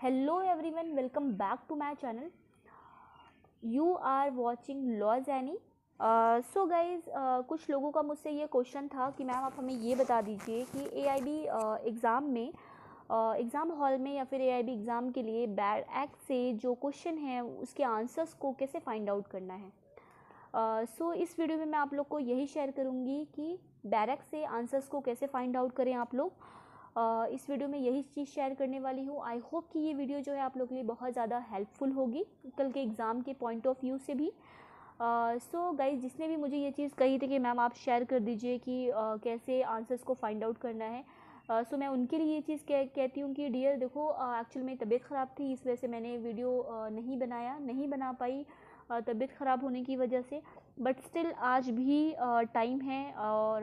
Hello everyone, welcome back to my channel. You are watching Laws Annie. So guys, कुछ लोगों का मुझसे ये क्वेश्चन था कि मैम आप हमें ये बता दीजिए कि AIB एग्ज़ाम में एग्ज़ाम हॉल में या फिर AIB एग्ज़ाम के लिए बैड एक्ट से जो क्वेश्चन है उसके आंसर्स को कैसे फाइंड आउट करना है। सो इस वीडियो में मैं आप लोग को यही शेयर करूँगी कि बैड एक्ट से आंसर्स को कैसे फाइंड आउट करें आप लोग। इस वीडियो में यही चीज़ शेयर करने वाली हूँ। आई होप कि ये वीडियो जो है आप लोग के लिए बहुत ज़्यादा हेल्पफुल होगी कल के एग्ज़ाम के पॉइंट ऑफ व्यू से भी। सो गाइज, जिसने भी मुझे ये चीज़ कही थी कि मैम आप शेयर कर दीजिए कि कैसे आंसर्स को फाइंड आउट करना है, सो मैं उनके लिए ये चीज़ कहती हूँ कि डियर देखो, एक्चुअल में तबीयत ख़राब थी, इस वजह से मैंने वीडियो नहीं बना पाई तबीयत ख़राब होने की वजह से। बट स्टिल आज भी टाइम है और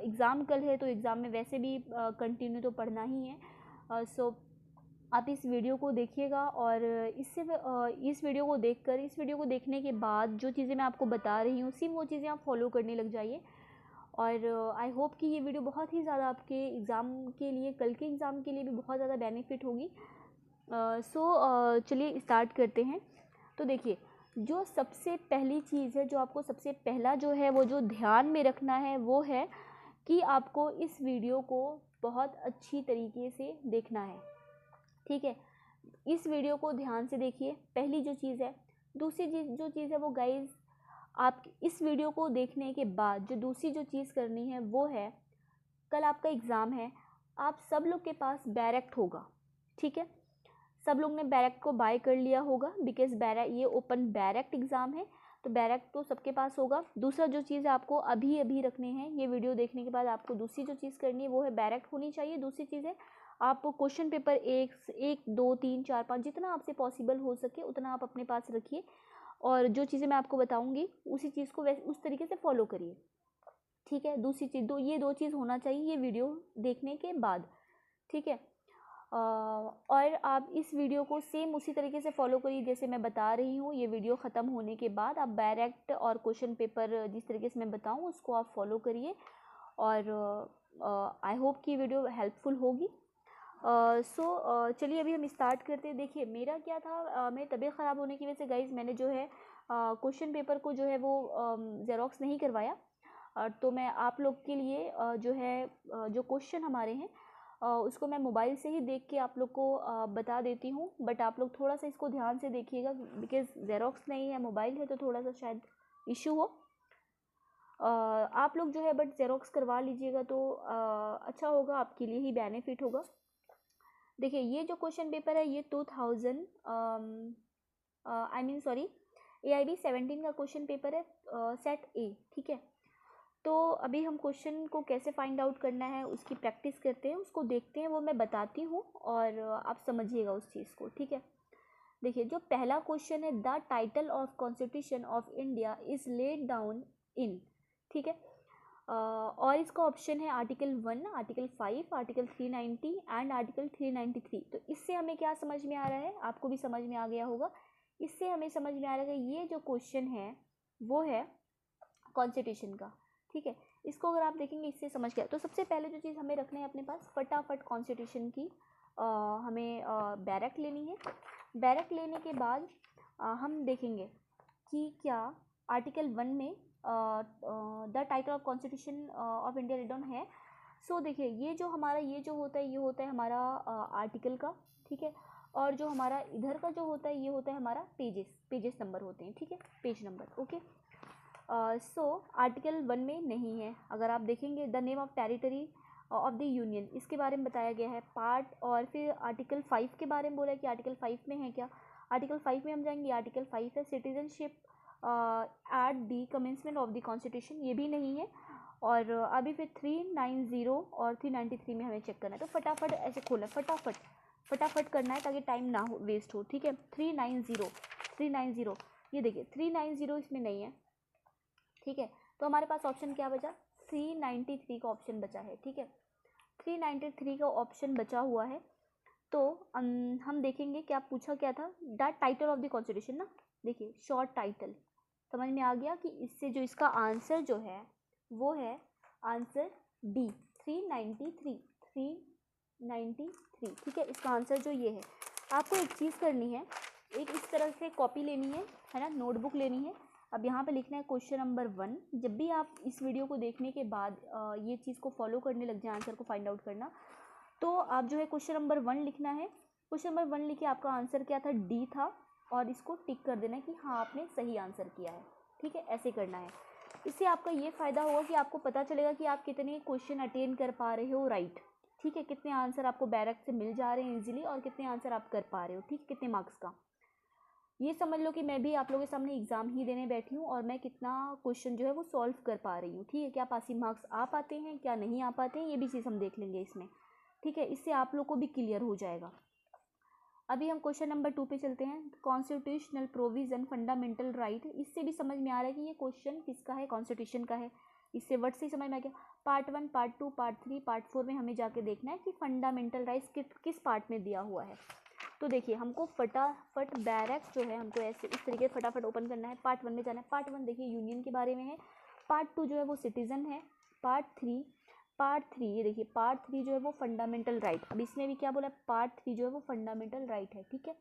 एग्ज़ाम कल है, तो एग्ज़ाम में वैसे भी कंटिन्यू तो पढ़ना ही है। सो आप इस वीडियो को देखिएगा और इस वीडियो को देखने के बाद जो चीज़ें मैं आपको बता रही हूँ सिर्फ वो चीज़ें आप फॉलो करने लग जाइए। और आई होप कि ये वीडियो बहुत ही ज़्यादा आपके एग्ज़ाम के लिए, कल के एग्ज़ाम के लिए भी बहुत ज़्यादा बेनिफिट होगी। सो चलिए स्टार्ट करते हैं। तो देखिए, जो सबसे पहली चीज़ है, जो आपको सबसे पहला जो है वो जो ध्यान में रखना है वो है कि आपको इस वीडियो को बहुत अच्छी तरीके से देखना है। ठीक है, इस वीडियो को ध्यान से देखिए, पहली जो चीज़ है। दूसरी जो चीज़ है वो गाइज, आप इस वीडियो को देखने के बाद जो दूसरी जो चीज़ करनी है वो है, कल आपका एग्ज़ाम है, आप सब लोग के पास बैरेक्ट होगा। ठीक है, सब लोग ने बैरेक्ट को बाय कर लिया होगा बिकॉज ये ओपन बैरेक्ट एग्ज़ाम है, तो बैरेक्ट तो सबके पास होगा। दूसरा जो चीज़ आपको अभी रखने हैं, ये वीडियो देखने के बाद आपको दूसरी जो चीज़ करनी है वो है बैरेक्ट होनी चाहिए। दूसरी चीज़ है, आप क्वेश्चन पेपर एक 2 3 4 5 जितना आपसे पॉसिबल हो सके उतना आप अपने पास रखिए, और जो चीज़ें मैं आपको बताऊंगी उसी चीज़ को वैसे उस तरीके से फॉलो करिए। ठीक है, दूसरी चीज़ ये दो चीज़ होना चाहिए ये वीडियो देखने के बाद। ठीक है, और आप इस वीडियो को सेम उसी तरीके से फॉलो करिए जैसे मैं बता रही हूँ। ये वीडियो ख़त्म होने के बाद आप डायरेक्ट और क्वेश्चन पेपर जिस तरीके से मैं बताऊँ उसको आप फॉलो करिए, और आई होप कि वीडियो हेल्पफुल होगी। सो चलिए अभी हम स्टार्ट करते हैं। देखिए, मेरा क्या था, मेरी तबीयत ख़राब होने की वजह से गाइज मैंने जो है क्वेश्चन पेपर को जो है वो ज़ेरॉक्स नहीं करवाया। तो मैं आप लोग के लिए जो है जो क्वेश्चन हमारे हैं उसको मैं मोबाइल से ही देख के आप लोग को बता देती हूँ। बट आप लोग थोड़ा सा इसको ध्यान से देखिएगा बिकॉज़ ज़ेरॉक्स नहीं है, मोबाइल है, तो थोड़ा सा शायद इशू हो। आप लोग जो है बट ज़ेरॉक्स करवा लीजिएगा तो अच्छा होगा, आपके लिए ही बेनिफिट होगा। देखिए, ये जो क्वेश्चन पेपर है ये 2000 AIB 17 का क्वेश्चन पेपर है, सेट ए। ठीक है, तो अभी हम क्वेश्चन को कैसे फाइंड आउट करना है उसकी प्रैक्टिस करते हैं, उसको देखते हैं, वो मैं बताती हूँ और आप समझिएगा उस चीज़ को। ठीक है, देखिए, जो पहला क्वेश्चन है, the title of constitution of India is laid down in. ठीक है, और इसका ऑप्शन है article 1, article 5, article 390 and article 393। तो इससे हमें क्या समझ में आ रहा है, आपको भी समझ में आ गया होगा। इससे हमें समझ में आ रहा है कि ये जो क्वेश्चन है वो है कॉन्स्टिट्यूशन का। ठीक है, इसको अगर आप देखेंगे इससे समझ गया। तो सबसे पहले जो चीज़ हमें रखना है अपने पास, फटाफट कॉन्स्टिट्यूशन की हमें बैरक लेनी है। बैरक लेने के बाद हम देखेंगे कि क्या आर्टिकल 1 में the title of constitution of India written है। सो देखिए, ये जो होता है ये होता है हमारा आर्टिकल का। ठीक है, और जो हमारा इधर का जो होता है ये होता है हमारा पेजेस नंबर होते हैं। ठीक है, page number. Okay, so article 1 में नहीं है। अगर आप देखेंगे the name of territory of the union, इसके बारे में बताया गया है पार्ट। और फिर आर्टिकल 5 के बारे में बोला है कि आर्टिकल 5 में है क्या। आर्टिकल 5 में हम जाएंगे, आर्टिकल 5 है citizenship at the commencement of the constitution, ये भी नहीं है। और अभी फिर 390 और 393 में हमें चेक करना है। तो फटाफट ऐसे खोला, फटाफट करना है ताकि टाइम ना हो वेस्ट हो। ठीक है, 390 ये देखिए 390 इसमें नहीं है। ठीक है, तो हमारे पास ऑप्शन क्या बचा, 393 का ऑप्शन बचा है। ठीक है, 393 का ऑप्शन बचा हुआ है। तो हम देखेंगे क्या पूछा क्या था, the title of the constitution ना। देखिए, शॉर्ट टाइटल समझ में आ गया कि इससे जो इसका आंसर जो है वो है आंसर डी, 393। ठीक है, इसका आंसर जो ये है। आपको एक चीज़ करनी है, एक इस तरह से कॉपी लेनी है ना, नोटबुक लेनी है। अब यहाँ पे लिखना है क्वेश्चन नंबर 1। जब भी आप इस वीडियो को देखने के बाद ये चीज़ को फॉलो करने लग जाए, आंसर को फाइंड आउट करना, तो आप जो है क्वेश्चन नंबर 1 लिखना है। क्वेश्चन नंबर 1 लिखे, आपका आंसर क्या था, डी था, और इसको टिक कर देना है कि हाँ आपने सही आंसर किया है। ठीक है, ऐसे करना है। इससे आपका ये फ़ायदा होगा कि आपको पता चलेगा कि आप कितने क्वेश्चन अटेंड कर पा रहे हो, राइट। ठीक है, कितने आंसर आपको बैरक से मिल जा रहे हैं इजीली, और कितने आंसर आप कर पा रहे हो। ठीक है, कितने मार्क्स का। ये समझ लो कि मैं भी आप लोगों के सामने एग्ज़ाम ही देने बैठी हूँ, और मैं कितना क्वेश्चन जो है वो सॉल्व कर पा रही हूँ। ठीक है, क्या पासिंग मार्क्स आ पाते हैं, क्या नहीं आ पाते हैं, ये भी चीज़ हम देख लेंगे इसमें। ठीक है, इससे आप लोग को भी क्लियर हो जाएगा। अभी हम क्वेश्चन नंबर 2 पे चलते हैं। कॉन्स्टिट्यूशनल प्रोविज़न फंडामेंटल राइट, इससे भी समझ में आ रहा है कि ये क्वेश्चन किसका है, कॉन्स्टिट्यूशन का है। इससे वर्ड से ही समझ में आ गया। पार्ट 1, पार्ट 2, पार्ट 3, पार्ट 4 में हमें जाके देखना है कि फंडामेंटल राइट्स किस पार्ट में दिया हुआ है। तो देखिए, हमको फटाफट बैरक जो है हमको ऐसे इस तरीके फटाफट ओपन करना है। पार्ट 1 में जाना है। पार्ट 1 देखिए यूनियन के बारे में है। पार्ट 2 जो है वो सिटीज़न है। पार्ट थ्री ये देखिए, पार्ट 3 जो है वो फंडामेंटल राइट। अब इसमें भी क्या बोला है, पार्ट 3 जो है वो फंडामेंटल राइट है। ठीक है,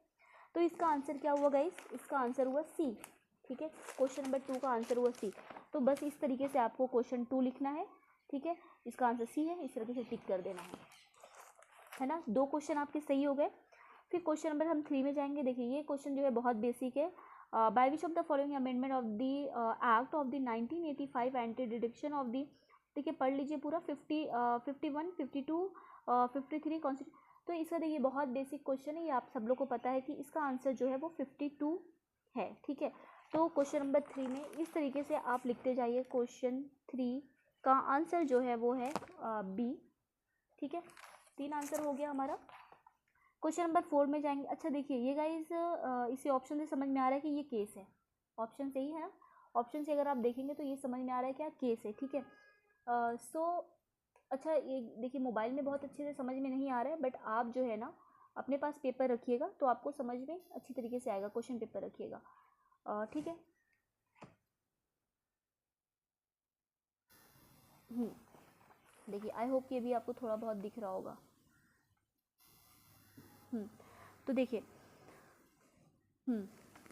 तो इसका आंसर क्या हुआ गाइस, इसका आंसर हुआ सी। ठीक है, क्वेश्चन नंबर 2 का आंसर हुआ सी। तो बस इस तरीके से आपको क्वेश्चन 2 लिखना है। ठीक है, इसका आंसर सी है, इस तरीके से टिक कर देना है ना। 2 क्वेश्चन आपके सही हो गए। फिर क्वेश्चन नंबर हम 3 में जाएंगे। देखिए, ये क्वेश्चन जो है बहुत बेसिक है। By which of the following amendment of the act of the 1985 anti deduction of the, देखिए पढ़ लीजिए पूरा, 51, 52, 53 कॉन्स्टिट्यूशन। तो इसका देखिए बहुत बेसिक क्वेश्चन है, ये आप सब लोग को पता है कि इसका आंसर जो है वो 52 है। ठीक है, तो क्वेश्चन नंबर 3 में इस तरीके से आप लिखते जाइए। क्वेश्चन 3 का आंसर जो है वो है बी। ठीक है, 3 आंसर हो गया हमारा। क्वेश्चन नंबर 4 में जाएंगे। अच्छा देखिए, ये गाइस इसी ऑप्शन से समझ में आ रहा है कि ये केस है। ऑप्शन सही है ना, ऑप्शन से अगर आप देखेंगे तो ये समझ में आ रहा है क्या, केस है। ठीक है, सो अच्छा ये देखिए, मोबाइल में बहुत अच्छे से समझ में नहीं आ रहा है, बट आप जो है ना अपने पास पेपर रखिएगा तो आपको समझ में अच्छी तरीके से आएगा। क्वेश्चन पेपर रखिएगा। ठीक है। देखिए, आई होप कि अभी आपको थोड़ा बहुत दिख रहा होगा। तो देखिए,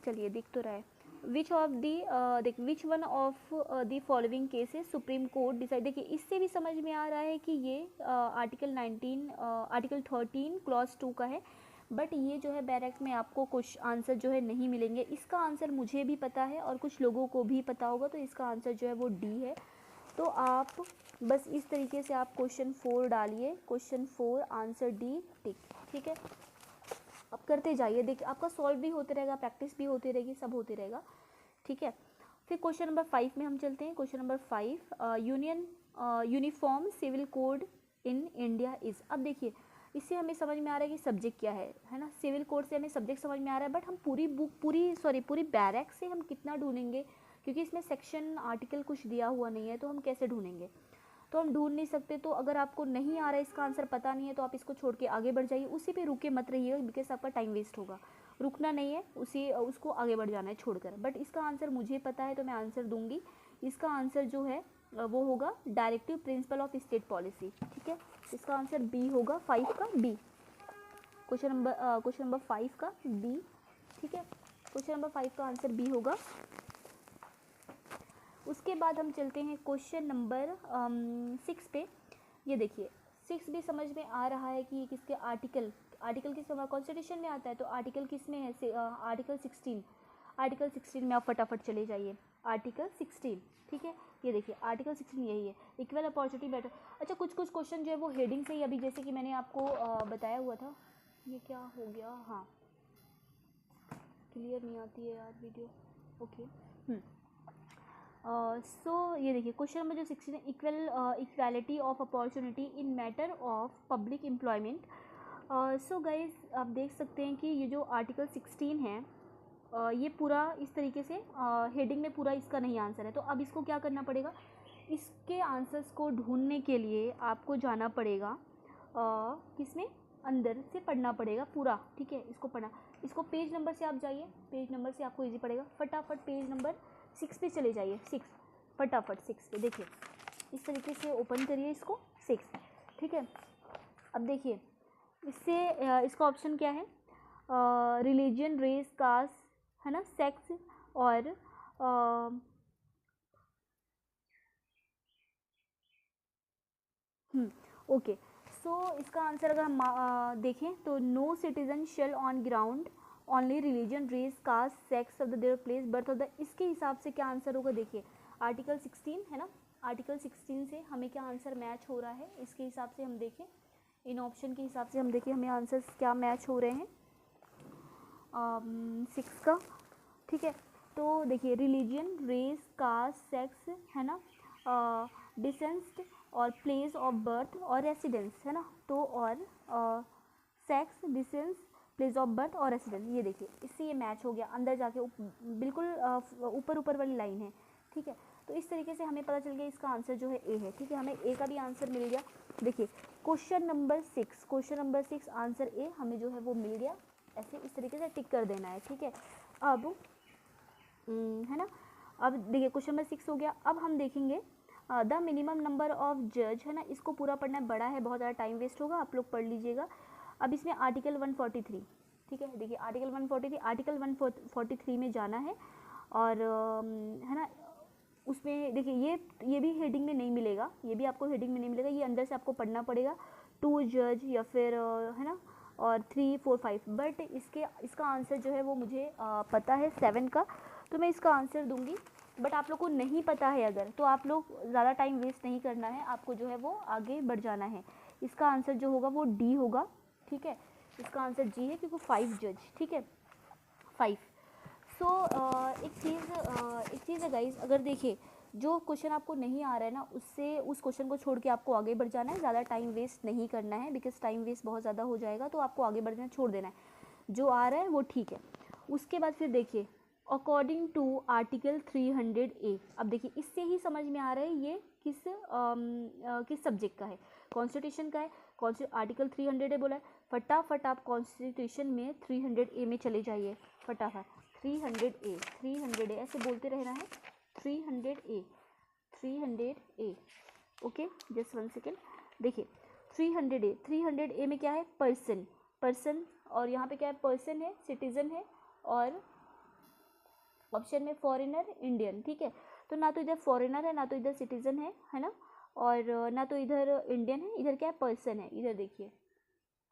चलिए दिख तो रहा है। विच ऑफ दी देख which one of the following cases supreme court decide. देखिए, इससे भी समझ में आ रहा है कि ये आर्टिकल 13 क्लॉज 2 का है, बट ये जो है बैरक में आपको कुछ आंसर जो है नहीं मिलेंगे। इसका आंसर मुझे भी पता है और कुछ लोगों को भी पता होगा, तो इसका आंसर जो है वो डी है। तो आप बस इस तरीके से आप क्वेश्चन 4 डालिए, क्वेश्चन 4 आंसर डी, टिक। ठीक है, अब करते जाइए, देखिए आपका सॉल्व भी होते रहेगा, प्रैक्टिस भी होती रहेगी, सब होते रहेगा। ठीक है, फिर क्वेश्चन नंबर 5 में हम चलते हैं। Question number 5, uniform civil code in India is. अब देखिए, इससे हमें समझ में आ रहा है कि सब्जेक्ट क्या है ना। सिविल कोड से हमें सब्जेक्ट समझ में आ रहा है, बट हम पूरी बैरक से हम कितना ढूंढेंगे, क्योंकि इसमें सेक्शन आर्टिकल कुछ दिया हुआ नहीं है, तो हम कैसे ढूंढेंगे, तो हम ढूंढ नहीं सकते। तो अगर आपको नहीं आ रहा है, इसका आंसर पता नहीं है, तो आप इसको छोड़ के आगे बढ़ जाइए। उसी पे रुके मत रहिए, बिकॉज आपका टाइम वेस्ट होगा। रुकना नहीं है, उसको आगे बढ़ जाना है छोड़कर। बट इसका आंसर मुझे पता है, तो मैं आंसर दूंगी। इसका आंसर जो है वो होगा directive principle of state policy. ठीक है, इसका आंसर बी होगा, 5 का बी। क्वेश्चन नंबर 5 का बी। ठीक है, क्वेश्चन नंबर 5 का आंसर बी होगा। उसके बाद हम चलते हैं क्वेश्चन नंबर 6 पे। ये देखिए, 6 भी समझ में आ रहा है कि ये किसके आर्टिकल किस कॉन्स्टिट्यूशन में आता है, तो आर्टिकल किस में है, आर्टिकल 16। आर्टिकल 16 में आप फटाफट चले जाइए, आर्टिकल 16। ठीक है, ये देखिए आर्टिकल 16 यही है, इक्वल अपॉर्चुनिटी बेटर। अच्छा, कुछ क्वेश्चन जो है वो हेडिंग से ही, अभी जैसे कि मैंने आपको बताया हुआ था। ये क्या हो गया, हाँ क्लियर नहीं आती है यार वीडियो। ओके, सो ये देखिए, क्वेश्चन नंबर जो 16 है, equality of opportunity in matter of public employment. So guys, आप देख सकते हैं कि ये जो आर्टिकल 16 है, ये पूरा इस तरीके से हेडिंग में पूरा इसका नहीं आंसर है। तो अब इसको क्या करना पड़ेगा, इसके आंसर्स को ढूंढने के लिए आपको जाना पड़ेगा किसमें, अंदर से पढ़ना पड़ेगा पूरा। ठीक है, इसको पढ़ना, इसको पेज नंबर से आप जाइए, पेज नंबर से आपको इजी पड़ेगा। फटाफट पेज नंबर 6 पे चले जाइए, 6 फटाफट 6 पे। देखिए, इस तरीके से ओपन करिए इसको, 6। ठीक है, अब देखिए इससे इसका ऑप्शन क्या है, रिलीजन, रेस, कास्ट, है ना, सेक्स और ओके। सो इसका आंसर अगर हम देखें तो no citizen shall on ground only religion, race, caste, sex of the their place birth of the, इसके हिसाब से क्या आंसर होगा देखिए, आर्टिकल 16 है ना, आर्टिकल 16 से हमें क्या आंसर मैच हो रहा है, इसके हिसाब से हम देखें, इन ऑप्शन के हिसाब से हम देखें हमें आंसर्स क्या मैच हो रहे हैं 6 का, ठीक है। तो देखिए रिलीजन, रेस, कास्ट, सेक्स, है ना, डिसेंस और प्लेस ऑफ बर्थ और रेसिडेंस, है ना, तो और सेक्स, डिसेंस, प्लेस ऑफ बर्थ और रेसिडेंस, ये देखिए इससे ये मैच हो गया, अंदर जाके बिल्कुल ऊपर ऊपर वाली लाइन है, ठीक है। तो इस तरीके से हमें पता चल गया इसका आंसर जो है ए है, ठीक है, हमें ए का भी आंसर मिल गया। देखिए क्वेश्चन नंबर 6 आंसर ए हमें जो है वो मिल गया, ऐसे इस तरीके से टिक कर देना है, ठीक है। अब है ना, अब देखिए क्वेश्चन नंबर 6 हो गया। अब हम देखेंगे द मिनिमम नंबर ऑफ जज, है ना, इसको पूरा पढ़ना है, बड़ा है, बहुत ज़्यादा टाइम वेस्ट होगा, आप लोग पढ़ लीजिएगा। अब इसमें आर्टिकल 143, ठीक है, देखिए आर्टिकल 143 में जाना है और है ना, उसमें देखिए ये भी हेडिंग में नहीं मिलेगा, ये भी आपको हेडिंग में नहीं मिलेगा, ये अंदर से आपको पढ़ना पड़ेगा, 2 जज या फिर है ना, और 3, 4, 5, बट इसका आंसर जो है वो मुझे पता है 7 का, तो मैं इसका आंसर दूंगी। बट आप लोग को नहीं पता है अगर, तो आप लोग ज़्यादा टाइम वेस्ट नहीं करना है, आपको जो है वो आगे बढ़ जाना है। इसका आंसर जो होगा वो डी होगा, ठीक है, इसका आंसर जी है क्योंकि 5 जज, ठीक है, 5। सो एक चीज़ है गाइज, अगर देखिए जो क्वेश्चन आपको नहीं आ रहा है ना, उससे उस क्वेश्चन को छोड़ के आपको आगे बढ़ जाना है, ज़्यादा टाइम वेस्ट नहीं करना है, बिकॉज टाइम वेस्ट बहुत ज़्यादा हो जाएगा, तो आपको आगे बढ़ जाना छोड़ देना है, जो आ रहा है वो ठीक है। उसके बाद फिर देखिए अकॉर्डिंग टू आर्टिकल 300A, अब देखिए इससे ही समझ में आ रहा है ये किस सब्जेक्ट का है, कॉन्स्टिट्यूशन का है। आर्टिकल 300A बोला है, फटाफट आप कॉन्स्टिट्यूशन में 300A में चले जाइए, फटाफट 300A ऐसे बोलते रहना है, 300A, ओके, जस्ट 1 सेकेंड। देखिए 300A में क्या है, पर्सन, और यहाँ पे क्या है, पर्सन है, सिटीजन है, और ऑप्शन में फॉरेनर, इंडियन, ठीक है। तो ना तो इधर फॉरेनर है, ना तो इधर सिटीजन है ना, और ना तो इधर इंडियन है, इधर क्या है, पर्सन है, इधर देखिए,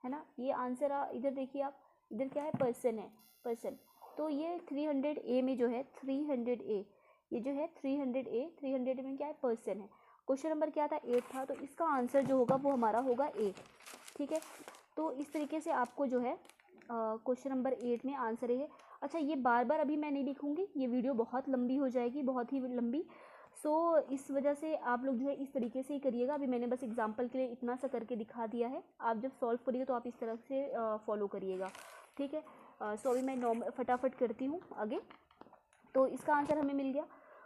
है ना, ये आंसर इधर देखिए आप, इधर क्या है, पर्सन है, पर्सन। तो ये 300A में जो है 300A, ये जो है 300A में क्या है, पर्सन है। क्वेश्चन नंबर क्या था, 8 था, तो इसका आंसर जो होगा वो हमारा होगा ए, ठीक है। तो इस तरीके से आपको जो है क्वेश्चन नंबर 8 में आंसर है। अच्छा, ये बार बार अभी मैं नहीं लिखूँगी, ये वीडियो बहुत लंबी हो जाएगी, बहुत ही लंबी, सो इस वजह से आप लोग जो है इस तरीके से ही करिएगा। अभी मैंने बस एग्जांपल के लिए इतना सा करके दिखा दिया है, आप जब सॉल्व करिएगा तो आप इस तरह से फॉलो करिएगा, ठीक है। सो अभी मैं फटाफट करती हूँ आगे। तो इसका आंसर हमें मिल गया।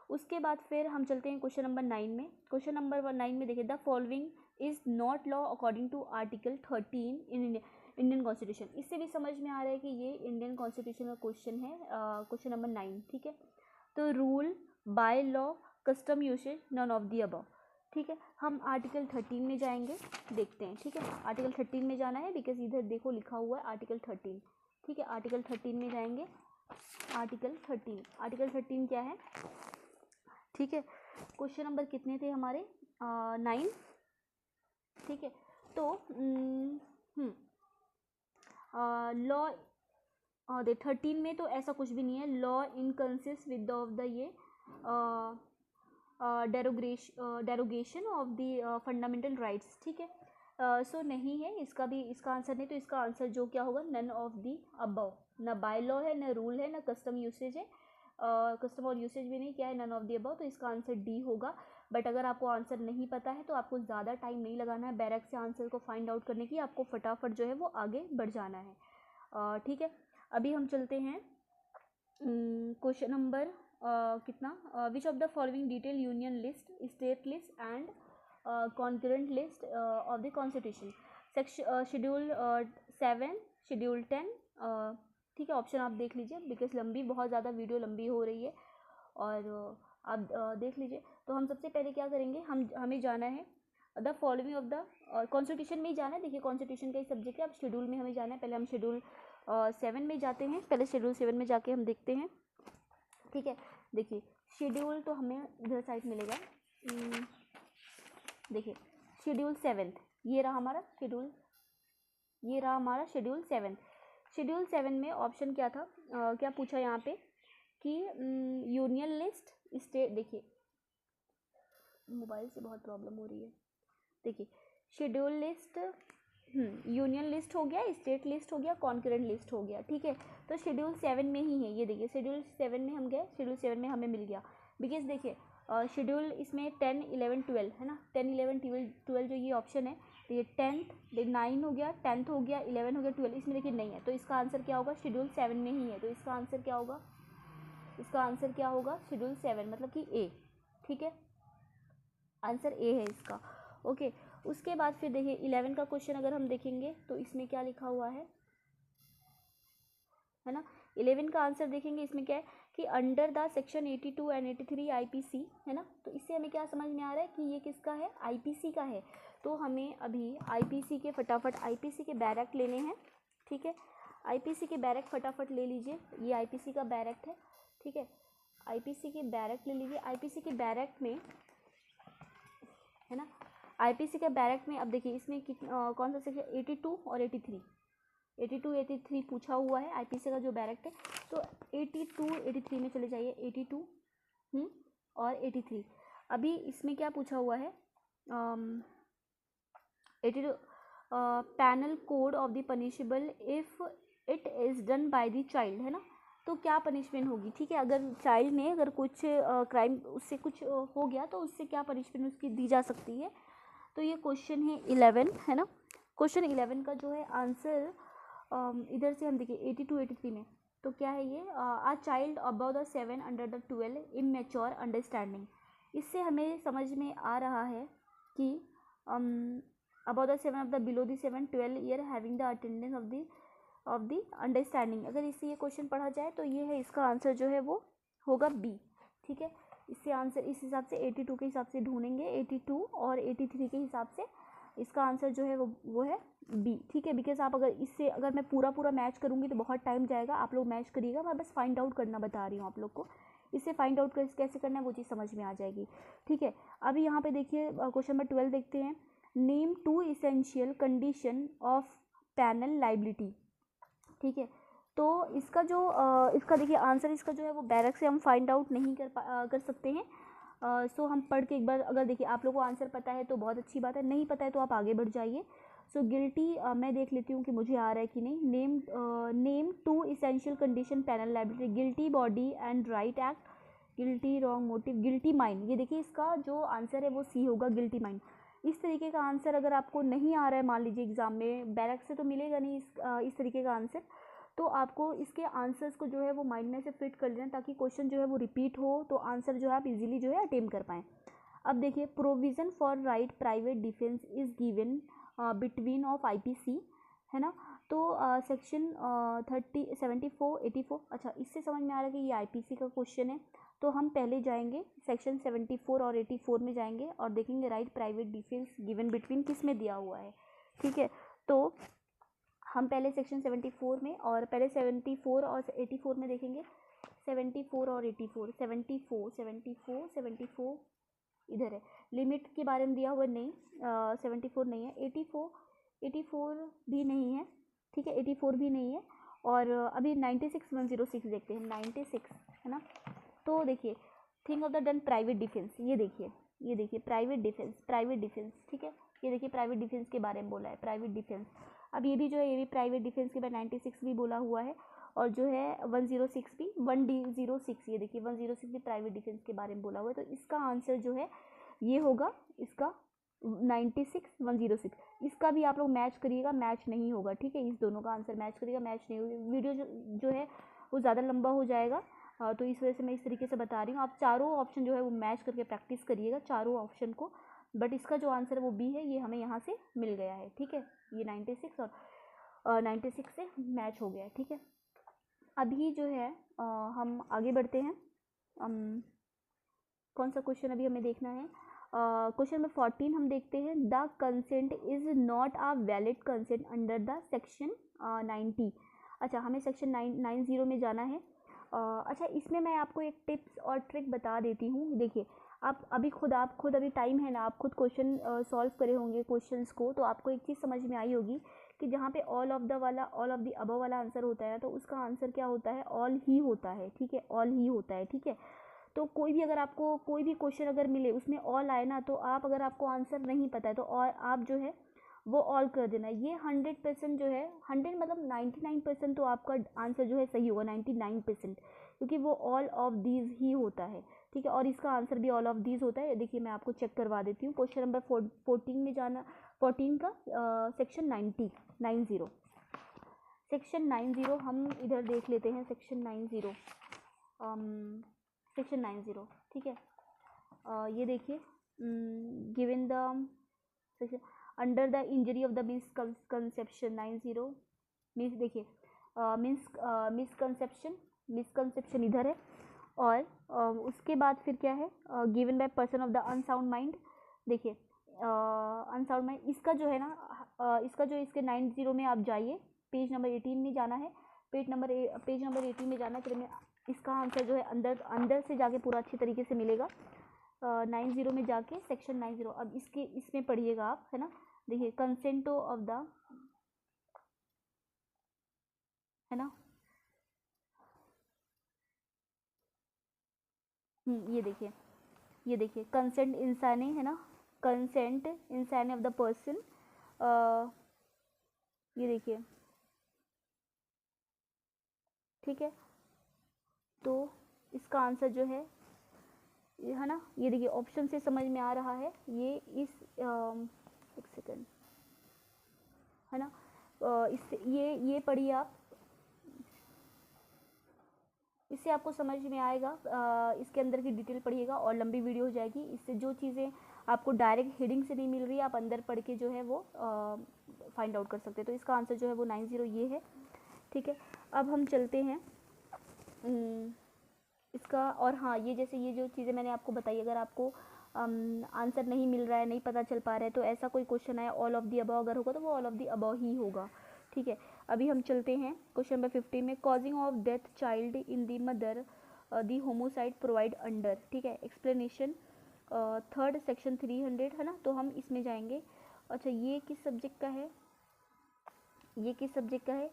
उसके बाद फिर हम चलते हैं क्वेश्चन नंबर 9 में। क्वेश्चन नंबर 9 में देखिए, the following is not law according to article 13 in Indian constitution. इससे भी समझ में आ रहा है कि ये इंडियन कॉन्स्टिट्यूशन का क्वेश्चन है, क्वेश्चन नंबर 9, ठीक है। तो rule, by law, custom, usage, none of the above, ठीक है। हम आर्टिकल 13 में जाएंगे, देखते हैं, ठीक है, आर्टिकल 13 में जाना है, बिकॉज इधर देखो लिखा हुआ है आर्टिकल 13, ठीक है, आर्टिकल 13 में जाएंगे। आर्टिकल 13 क्या है, ठीक है। क्वेश्चन नंबर कितने थे हमारे, 9, ठीक है। तो लॉ दे 13 में तो ऐसा कुछ भी नहीं है, लॉ इनकंसिस्ट विद ऑफ द ये derogation of the fundamental rights, ठीक है। सो नहीं है, इसका आंसर नहीं, तो इसका आंसर जो क्या होगा, नन ऑफ दी अबव, ना बाय लॉ है, ना रूल है, ना कस्टम यूसेज है, कस्टम और यूसेज भी नहीं, क्या है, नन ऑफ दी अबव, तो इसका आंसर डी होगा। बट अगर आपको आंसर नहीं पता है तो आपको ज़्यादा टाइम नहीं लगाना है बैरक से आंसर को फाइंड आउट करने की, आपको फटाफट जो है वो आगे बढ़ जाना है, ठीक है। अभी हम चलते हैं क्वेश्चन नंबर कितना, which of the following detail union list, state list and concurrent list of the constitution, schedule 7, schedule 10, ठीक है। ऑप्शन आप देख लीजिए, बिकॉज बहुत ज़्यादा वीडियो लंबी हो रही है, और आप देख लीजिए। तो हम सबसे पहले क्या करेंगे, हमें जाना है the following of the constitution में ही जाना है। देखिए कॉन्स्टिट्यूशन का ही सब्जेक्ट है, अब शेड्यूल में हमें जाना है, पहले हम शेड्यूल 7 में जाते हैं, पहले शेड्यूल 7 में जाके हम देखते हैं। ठीक है, देखिए शेड्यूल तो हमें इधर साइड मिलेगा। देखिए शेड्यूल 7, ये रहा हमारा शेड्यूल, ये रहा हमारा शेड्यूल 7। शेड्यूल 7 में ऑप्शन क्या था, क्या पूछा यहाँ पे कि यूनियन लिस्ट स्टेट। देखिए मोबाइल से बहुत प्रॉब्लम हो रही है। देखिए शेड्यूल लिस्ट, यूनियन लिस्ट हो गया, स्टेट लिस्ट हो गया, कॉन्करेंट लिस्ट हो गया। ठीक है, तो शेड्यूल 7 में ही है। ये देखिए शेड्यूल 7 में हम गए, शेड्यूल 7 में हमें मिल गया। बिकॉज देखिए शेड्यूल इसमें 10, 11, 12 है ना, 10, 11, 12 जो ये ऑप्शन है, तो ये 10th 9 हो गया, 10th हो गया, 11 हो गया, 12 इसमें देखिए नहीं है, तो इसका आंसर क्या होगा, शेड्यूल 7 में ही है। तो इसका आंसर क्या होगा, इसका आंसर क्या होगा, शेड्यूल 7 मतलब कि ए। ठीक है, आंसर ए है इसका। ओके, उसके बाद फिर देखिए 11 का क्वेश्चन अगर हम देखेंगे तो इसमें क्या लिखा हुआ है ना। 11 का आंसर देखेंगे, इसमें क्या है कि under the section 82 and 83 IPC है ना। तो इससे हमें क्या समझ में आ रहा है कि ये किसका है, आईपीसी का है। तो हमें अभी आईपीसी के फटाफट आईपीसी के बैरक लेने हैं। ठीक है, आईपीसी के बैरक फटाफट ले लीजिए, ये आईपीसी का बैरक है। ठीक है, आईपीसी के बैरक ले लीजिए। आईपीसी के बैरक में है ना, आईपीसी के बैरक में अब देखिए इसमें कौन सा सेक्शन, 82 और 83, 82, 83 पूछा हुआ है आईपीसी का जो बैरक है। तो 82, 83 में चले जाइए, 82 और 83। अभी इसमें क्या पूछा हुआ है, 82 panel code of the punishable if it is done by the child है ना। तो क्या पनिशमेंट होगी, ठीक है, अगर चाइल्ड ने अगर कुछ क्राइम उससे कुछ हो गया तो उससे क्या पनिशमेंट उसकी दी जा सकती है। तो ये क्वेश्चन है 11 है ना। क्वेश्चन 11 का जो है आंसर इधर से हम देखिए 82, 83 में, तो क्या है ये, a child above the 7 under the 12 immature understanding. इससे हमें समझ में आ रहा है कि above the 7 of the below the 7 12 year having the attendance of the understanding. अगर इससे ये क्वेश्चन पढ़ा जाए तो ये है, इसका आंसर जो है वो होगा बी। ठीक है, इससे आंसर इस हिसाब से 82 के हिसाब से ढूंढेंगे, 82 और 83 के हिसाब से इसका आंसर जो है वो है बी। ठीक है, बिकॉज आप अगर इससे अगर मैं पूरा मैच करूँगी तो बहुत टाइम जाएगा, आप लोग मैच करिएगा, मैं बस फाइंड आउट करना बता रही हूँ आप लोग को। इससे फाइंड आउट कैसे करना है वो चीज़ समझ में आ जाएगी। ठीक है, अभी यहाँ पे देखिए क्वेश्चन नंबर 12 देखते हैं। Name 2 essential condition of panel liability. ठीक है, तो इसका जो इसका देखिए आंसर इसका जो है वो बैरक से हम फाइंड आउट नहीं कर सकते हैं। सो हम पढ़ के एक बार, अगर देखिए आप लोगों को आंसर पता है तो बहुत अच्छी बात है, नहीं पता है तो आप आगे बढ़ जाइए। सो गिल्टी मैं देख लेती हूँ कि मुझे आ रहा है कि नहीं। Name 2 essential condition panel liability, guilty body and right act, guilty wrong motive, guilty mind. ये देखिए इसका जो आंसर है वो सी होगा, गिल्टी माइंड। इस तरीके का आंसर अगर आपको नहीं आ रहा है, मान लीजिए एग्जाम में, बैरक से तो मिलेगा नहीं इस तरीके का आंसर, तो आपको इसके आंसर्स को जो है वो माइंड में से फिट कर लेना, ताकि क्वेश्चन जो है वो रिपीट हो तो आंसर जो है आप इजीली जो है अटेम्प्ट कर पाएँ। अब देखिए provision for right private defence is given between of IPC है ना। तो सेक्शन 30, 74, 84। अच्छा, इससे समझ में आ रहा है कि ये आईपीसी का क्वेश्चन है। तो हम पहले जाएंगे सेक्शन 74 और 84 में जाएंगे और देखेंगे right private defence given between किस में दिया हुआ है। ठीक है, तो हम पहले सेक्शन 74 में और पहले 74 और 84 में देखेंगे। 74 और 84, 74, 74, 74 इधर है, लिमिट के बारे में दिया हुआ नहीं, 74 नहीं है, 84, 84 भी नहीं है। ठीक है, 84 भी नहीं है। और अभी 96, 106 देखते हैं, 96 है ना। तो देखिए thing of the done private defence, ये देखिए प्राइवेट डिफेंस। ठीक है, ये देखिए प्राइवेट डिफेंस के बारे में बोला है, प्राइवेट डिफेंस। अब ये भी जो है ये भी प्राइवेट डिफेंस के बाद 96 भी बोला हुआ है, और जो है 106 भी, 1D06, ये देखिए 106 भी प्राइवेट डिफेंस के बारे में बोला हुआ है। तो इसका आंसर जो है ये होगा, इसका 96, 106। इसका भी आप लोग मैच करिएगा, मैच नहीं होगा। ठीक है, इस दोनों का आंसर मैच करिएगा, मैच नहीं होगा, वीडियो जो है वो ज़्यादा लंबा हो जाएगा। तो इस वजह से मैं इस तरीके से बता रही हूँ। आप चारों ऑप्शन जो है वो मैच करके प्रैक्टिस करिएगा, चारों ऑप्शन को। बट इसका जो आंसर है वो बी है, ये हमें यहाँ से मिल गया है। ठीक है, ये 96 और 96 से मैच हो गया है। ठीक है, अभी जो है हम आगे बढ़ते हैं। कौन सा क्वेश्चन अभी हमें देखना है, क्वेश्चन नंबर 14 हम देखते हैं। The consent is not a valid consent under the section 90। अच्छा, हमें सेक्शन 990 में जाना है। अच्छा, इसमें मैं आपको एक टिप्स और ट्रिक बता देती हूँ। देखिए, आप खुद अभी टाइम है ना, आप खुद क्वेश्चन सॉल्व करे होंगे क्वेश्चंस को, तो आपको एक चीज़ समझ में आई होगी कि जहाँ पे ऑल ऑफ द अबव वाला आंसर होता है तो उसका आंसर क्या होता है, ऑल ही होता है। ठीक है, ऑल ही होता है। ठीक है, तो कोई भी अगर आपको कोई भी क्वेश्चन अगर मिले उसमें ऑल आए ना, तो आप अगर आपको आंसर नहीं पता है तो और आप जो है वो ऑल कर देना। ये 100% जो है, 100 मतलब 99% तो आपका आंसर जो है सही होगा, 99%, क्योंकि वो ऑल ऑफ दीज ही होता है। ठीक है, और इसका आंसर भी ऑल ऑफ दीज होता है। देखिए, मैं आपको चेक करवा देती हूँ। क्वेश्चन नंबर 14 में जाना, 14 का सेक्शन 90 सेक्शन 90 हम इधर देख लेते हैं। सेक्शन 90 सेक्शन 90, ठीक है। ये देखिए, given the section under the injury of the misconception 90 means, देखिए मिसकंसेप्शन इधर है, और उसके बाद फिर क्या है, given by person of the unsound mind. देखिए, अनसाउंड माइंड इसका जो है ना, इसका जो इसके 90 में आप जाइए, पेज नंबर 18 में जाना है। पेज नंबर 18 में जाना, फिर में इसका आंसर जो है अंदर से जाके पूरा अच्छी तरीके से मिलेगा। 90 में जाके सेक्शन 90, अब इसमें पढ़िएगा आप, है ना। देखिए, कंसेंटो ऑफ द, है ना, ये देखिए कंसेंट इंसानी, है ना, कंसेंट इंसानी ऑफ द पर्सन। ये देखिए, ठीक है, तो इसका आंसर जो है ना, ये देखिए ऑप्शन से समझ में आ रहा है। ये इस एक सेकेंड, है ना, इससे ये पढ़िए आप, इससे आपको समझ में आएगा। इसके अंदर की डिटेल पढ़िएगा और लंबी वीडियो हो जाएगी। इससे जो चीज़ें आपको डायरेक्ट हेडिंग से नहीं मिल रही है, आप अंदर पढ़ के जो है वो फाइंड आउट कर सकते हैं। तो इसका आंसर जो है वो 90 ये है। ठीक है, अब हम चलते हैं इसका। और हाँ, ये जैसे ये जो चीज़ें मैंने आपको बताई, अगर आपको आंसर नहीं मिल रहा है, नहीं पता चल पा रहा है, तो ऐसा कोई क्वेश्चन है ऑल ऑफ दी अबव अगर होगा तो वो ऑल ऑफ दी अबव ही होगा। ठीक है, अभी हम चलते हैं क्वेश्चन नंबर 15 में। Causing of death child in the mother the homicide provide under, ठीक है, एक्सप्लेनेशन 3rd सेक्शन 300, है ना। तो हम इसमें जाएंगे। अच्छा, ये किस सब्जेक्ट का है, ये किस सब्जेक्ट का है,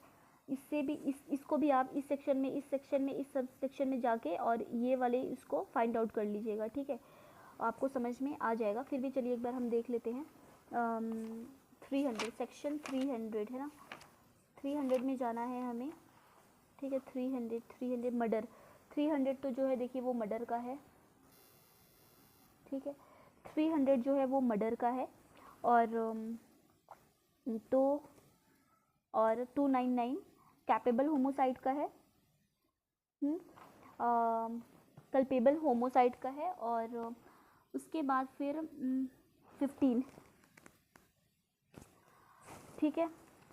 इससे भी इसको भी आप इस सेक्शन में इस सब सेक्शन में जाके और ये वाले इसको फाइंड आउट कर लीजिएगा। ठीक है, आपको समझ में आ जाएगा। फिर भी चलिए एक बार हम देख लेते हैं। 300 सेक्शन 300, है ना, 300 में जाना है हमें। ठीक है, 300 मर्डर, 300 तो जो है देखिए वो मर्डर का है। ठीक है, 300 जो है वो मर्डर का है, और तो और 299 कैपेबल होमोसाइड का है, कल्पेबल होमोसाइड का है, और उसके बाद फिर 15, ठीक है,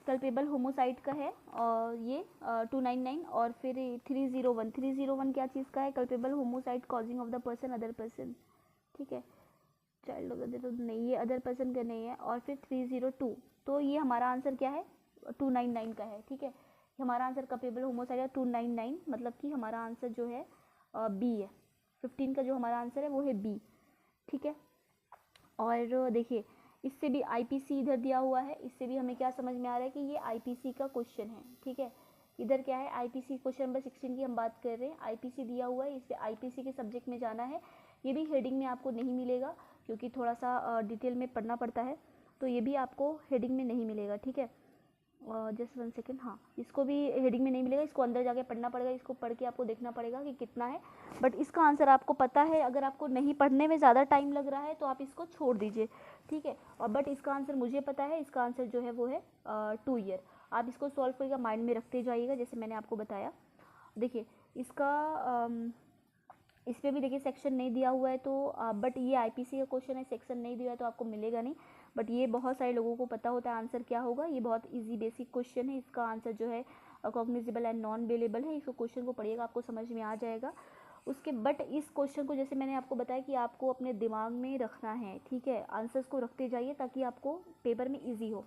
कल्पेबल होमोसाइड का है, और ये 299, और फिर 301 क्या चीज़ का है, culpable homicide causing of the person other person. ठीक है, चाइल्ड ऑफ द, नहीं, ये अदर पर्सन का नहीं है। और फिर 302, तो ये हमारा आंसर क्या है, 299 का है। ठीक है, हमारा आंसर कल्पेबल होमोसाइड है 299, मतलब कि हमारा आंसर जो है बी है। 15 का जो हमारा आंसर है वो है बी। ठीक है, और देखिए इससे भी आईपीसी इधर दिया हुआ है, इससे भी हमें क्या समझ में आ रहा है कि ये आईपीसी का क्वेश्चन है। ठीक है, इधर क्या है, आईपीसी क्वेश्चन नंबर 16 की हम बात कर रहे हैं। आईपीसी दिया हुआ है, इससे आईपीसी के सब्जेक्ट में जाना है। ये भी हेडिंग में आपको नहीं मिलेगा, क्योंकि थोड़ा सा डिटेल में पढ़ना पड़ता है, तो ये भी आपको हेडिंग में नहीं मिलेगा। ठीक है, जस्ट 1 सेकेंड, हाँ, इसको भी हेडिंग में नहीं मिलेगा, इसको अंदर जाके पढ़ना पड़ेगा, इसको पढ़ के आपको देखना पड़ेगा कि कितना है। बट इसका आंसर आपको पता है, अगर आपको नहीं पढ़ने में ज़्यादा टाइम लग रहा है तो आप इसको छोड़ दीजिए। ठीक है, और बट इसका आंसर मुझे पता है, इसका आंसर जो है वो है 2 ईयर। आप इसको सॉल्व करिएगा, माइंड में रखते जाइएगा, जैसे मैंने आपको बताया। देखिए इसका इसमें भी देखिए सेक्शन नहीं दिया हुआ है, तो बट ये आईपीसी का क्वेश्चन है, सेक्शन नहीं दिया है तो आपको मिलेगा नहीं। बट ये बहुत सारे लोगों को पता होता है आंसर क्या होगा। ये बहुत इजी बेसिक क्वेश्चन है, इसका आंसर जो है कॉग्निजेबल एंड नॉन बेलेबल है। इसको क्वेश्चन को पढ़िएगा, आपको समझ में आ जाएगा। उसके बट इस क्वेश्चन को जैसे मैंने आपको बताया कि आपको अपने दिमाग में रखना है। ठीक है, आंसर्स को रखते जाइए ताकि आपको पेपर में ईजी हो।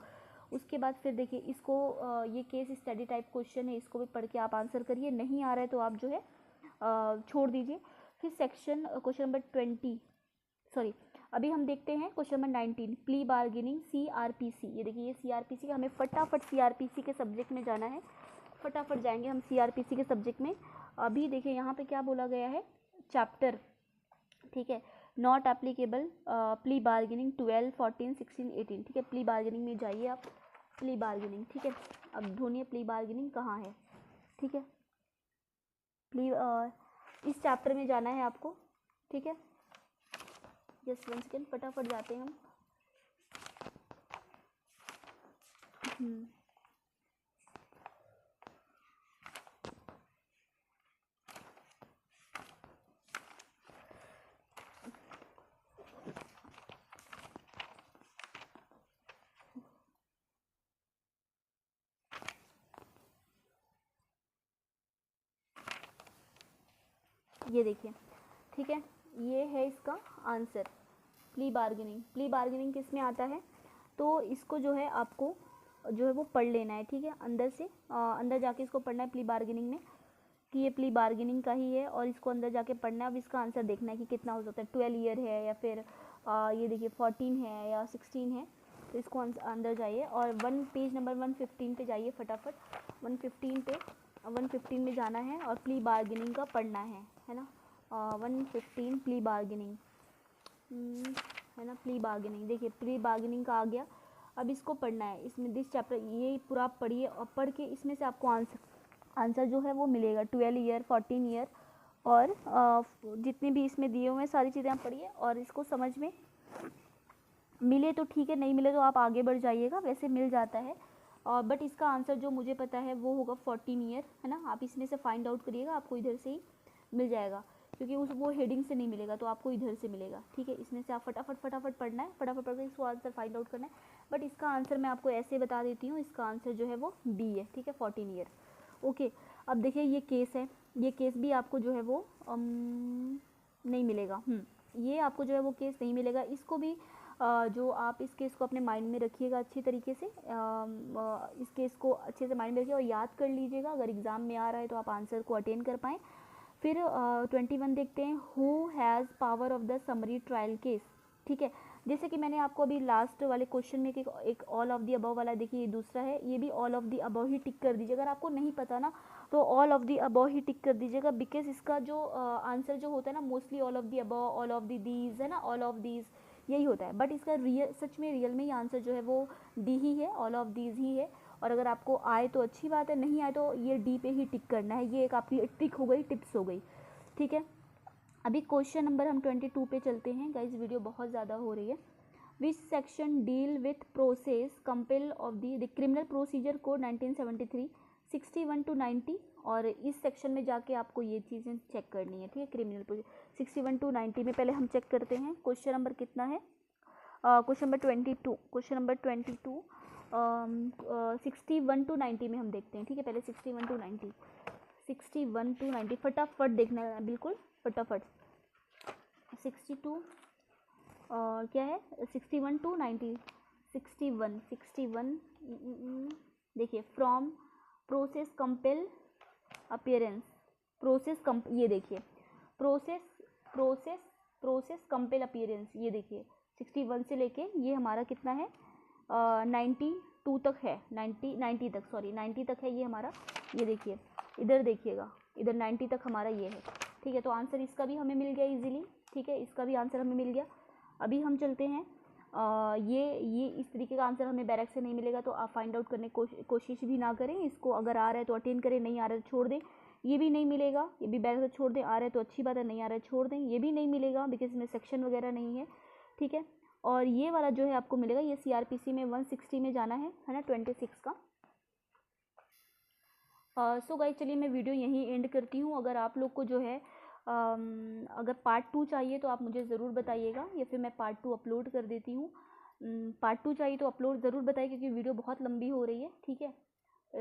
उसके बाद फिर देखिए इसको ये केस स्टडी टाइप क्वेश्चन है, इसको भी पढ़ के आप आंसर करिए, नहीं आ रहा है तो आप जो है छोड़ दीजिए। फिर सेक्शन क्वेश्चन नंबर 20 सॉरी अभी हम देखते हैं question number 19 plea bargaining CRPC। ये देखिए ये CRPC का, हमें फटाफट CRPC के सब्जेक्ट में जाना है, फटाफट जाएंगे हम CRPC के सब्जेक्ट में। अभी देखिए यहाँ पे क्या बोला गया है, चैप्टर, ठीक है, नॉट एप्लीकेबल प्ली बार्गेनिंग 12, 14, 16, 18, ठीक है। प्ली बार्गेनिंग में जाइए आप, प्ली बार्गेनिंग, ठीक है। अब ढूंढिए प्ली बार्गेनिंग कहाँ है, ठीक है। प्ली इस चैप्टर में जाना है आपको, ठीक है। जस्ट 1 सेकेंड, फटाफट जाते हैं हम। ये देखिए, ठीक है, ये है इसका answer, plea bargaining. Plea bargaining किस में आता है, तो इसको जो है आपको जो है वो पढ़ लेना है, ठीक है। अंदर से अंदर जाके इसको पढ़ना है प्ली बार्गेनिंग में, कि ये प्ली बार्गेनिंग का ही है, और इसको अंदर जाके पढ़ना है। अब इसका आंसर देखना है कि कितना हो सकता है, 12 ईयर है या फिर ये देखिए 14 है या 16 है। तो इसको अंदर जाइए और पेज नंबर 115 पे जाइए फटाफट। 115 में जाना है और प्ली बार्गेनिंग का पढ़ना है ना। 115 प्ली बार्गेनिंग है ना, प्ली बार्गेनिंग। देखिए प्ली बार्गेनिंग का आ गया, अब इसको पढ़ना है। इसमें दिस चैप्टर ये पूरा आप पढ़िए, और पढ़ के इसमें से आपको आंसर जो है वो मिलेगा, 12 ईयर, 14 ईयर, और जितने भी इसमें दिए हुए हैं सारी चीज़ें आप पढ़िए, और इसको समझ में मिले तो ठीक है, नहीं मिले तो आप आगे बढ़ जाइएगा, वैसे मिल जाता है। और बट इसका आंसर जो मुझे पता है वो होगा 14 ईयर, है ना। आप इसमें से फाइंड आउट करिएगा, आपको इधर से ही मिल जाएगा, क्योंकि वो हेडिंग से नहीं मिलेगा, तो आपको इधर से मिलेगा, ठीक है। इसमें से आप फटाफट पढ़ना है, फटाफट पढ़ के इसको आंसर फाइंड आउट करना है। बट इसका आंसर मैं आपको ऐसे बता देती हूँ, इसका आंसर जो है वो B है, ठीक है, 14 ईयर। ओके, अब देखिए ये केस है, ये केस भी आपको जो है वो नहीं मिलेगा। ये आपको जो है वो केस नहीं मिलेगा। इसको भी जो आप इस केस को अपने माइंड में रखिएगा अच्छी तरीके से, इस केस को अच्छे से माइंड में रखिए और याद कर लीजिएगा, अगर एग्ज़ाम में आ रहा है तो आप आंसर को अटेंड कर पाएँ। फिर 21 देखते हैं, who has power of the summary trial case, ठीक है। जैसे कि मैंने आपको अभी लास्ट वाले क्वेश्चन में एक ऑल ऑफ दी अबव वाला, देखिए ये दूसरा है, ये भी ऑल ऑफ दी अबव ही टिक कर दीजिए। अगर आपको नहीं पता ना तो ऑल ऑफ दी अबव ही टिक कर दीजिएगा, बिकॉज इसका जो आंसर जो होता है ना, mostly all of the above, all of the these, है ना, ऑल ऑफ दीज यही होता है। बट इसका सच में रियल में ही आंसर जो है वो डी ही है, ऑल ऑफ दीज ही है। और अगर आपको आए तो अच्छी बात है, नहीं आए तो ये डी पे ही टिक करना है। ये एक आपकी ट्रिक हो गई, टिप्स हो गई, ठीक है। अभी क्वेश्चन नंबर हम 22 पे चलते हैं। गाइज वीडियो बहुत ज़्यादा हो रही है। Which section deal with process compel of the criminal procedure code 1973 61 to 90, और इस सेक्शन में जाके आपको ये चीज़ें चेक करनी है, ठीक है। क्रिमिनल प्रोसीजर 61 to 90 में पहले हम चेक करते हैं क्वेश्चन नंबर कितना है, question number 22, question number 22 61 to 90 में हम देखते हैं, ठीक है। पहले 61 to 90, 61 to 90 फटाफट देखना है, बिल्कुल फटाफट। 62 क्या है, 61 to 90, 61 देखिए, फ्रॉम प्रोसेस कंपेल अपीयरेंस, ये देखिए प्रोसेस कंपेल अपीयरेंस, ये देखिए 61 से लेके ये हमारा कितना है 92 तक है, 90 तक, सॉरी 90 तक है ये हमारा। ये देखिए इधर देखिएगा, इधर 90 तक हमारा ये है, ठीक है। तो आंसर इसका भी हमें मिल गया इजीली, ठीक है, इसका भी आंसर हमें मिल गया। अभी हम चलते हैं, ये इस तरीके का आंसर हमें बैरक से नहीं मिलेगा, तो आप फाइंड आउट करने की कोशिश भी ना करें इसको। अगर आ रहा है तो अटेंड करें, नहीं आ रहा है तो छोड़ दें। ये भी नहीं मिलेगा, ये भी बैरक से छोड़ दें। आ रहा है तो अच्छी बात है, नहीं आ रहा है छोड़ दें। ये भी नहीं मिलेगा बिकॉज इसमें सेक्शन वगैरह नहीं है, ठीक है। और ये वाला जो है आपको मिलेगा, ये CRPC में 160 में जाना है ना, 26 का। सो गाइस चलिए मैं वीडियो यहीं एंड करती हूँ। अगर आप लोग को जो है अगर पार्ट 2 चाहिए तो आप मुझे ज़रूर बताइएगा, या फिर मैं पार्ट 2 अपलोड कर देती हूँ। पार्ट 2 चाहिए तो अपलोड ज़रूर बताइए, क्योंकि वीडियो बहुत लंबी हो रही है, ठीक है।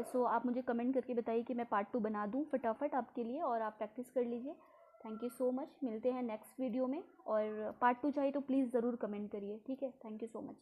सो आप मुझे कमेंट करके बताइए कि मैं पार्ट 2 बना दूँ फटाफट आपके लिए, और आप प्रैक्टिस कर लीजिए। थैंक यू सो मच, मिलते हैं नेक्स्ट वीडियो में। और पार्ट 2 चाहिए तो प्लीज़ ज़रूर कमेंट करिए, ठीक है। Thank you so much.